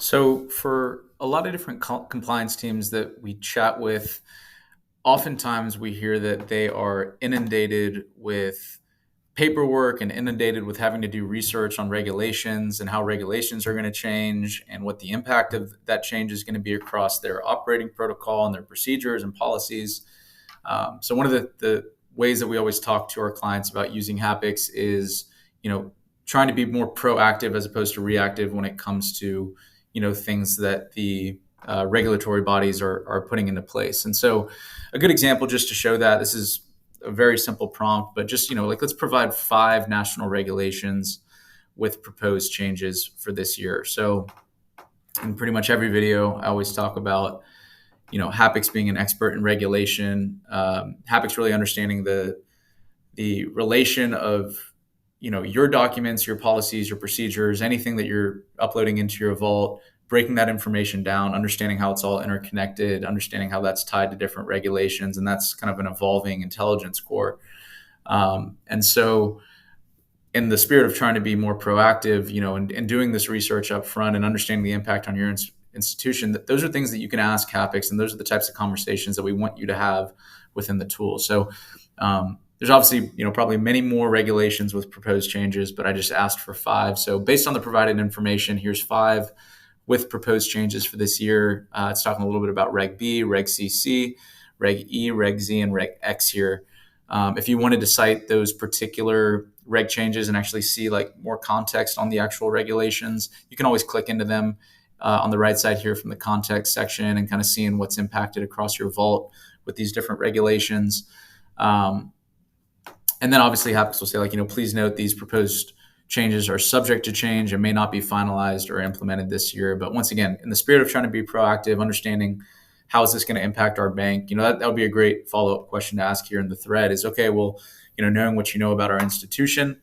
So, for a lot of different compliance teams that we chat with, oftentimes we hear that they are inundated with paperwork and inundated with having to do research on regulations and how regulations are going to change and what the impact of that change is going to be across their operating protocol and their procedures and policies. So, one of the ways that we always talk to our clients about using Hapax is, you know, trying to be more proactive as opposed to reactive when it comes to, things that the regulatory bodies are putting into place. And so, a good example just to show that this is a very simple prompt, but just, let's provide 5 national regulations with proposed changes for this year. So, in pretty much every video, I always talk about Hapax being an expert in regulation, Hapax really understanding the relation of your documents, your policies, your procedures, anything that you're uploading into your vault, breaking that information down, understanding how it's all interconnected, understanding how that's tied to different regulations, and that's kind of an evolving intelligence core. And so, in the spirit of trying to be more proactive, and doing this research up front and understanding the impact on your institution, that those are things that you can ask Hapax, and those are the types of conversations that we want you to have within the tool. So there's obviously, probably many more regulations with proposed changes, but I just asked for 5. So based on the provided information, here's 5 with proposed changes for this year. It's talking a little bit about Reg B, Reg CC, Reg E, Reg Z, and Reg X here. If you wanted to cite those particular reg changes and actually see like more context on the actual regulations, you can always click into them on the right side here from the context section and kind of seeing what's impacted across your vault with these different regulations. And then obviously Hapax will say please note these proposed changes are subject to change and may not be finalized or implemented this year. But once again, in the spirit of trying to be proactive, understanding how is this going to impact our bank, that would be a great follow-up question to ask here in the thread is, okay, well, knowing what you know about our institution,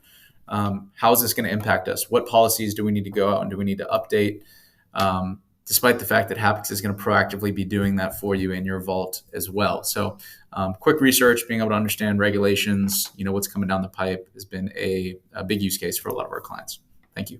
how is this going to impact us? What policies do we need to go out and do we need to update? Despite the fact that Hapax is going to proactively be doing that for you in your vault as well. So quick research, being able to understand regulations, what's coming down the pipe has been a big use case for a lot of our clients. Thank you.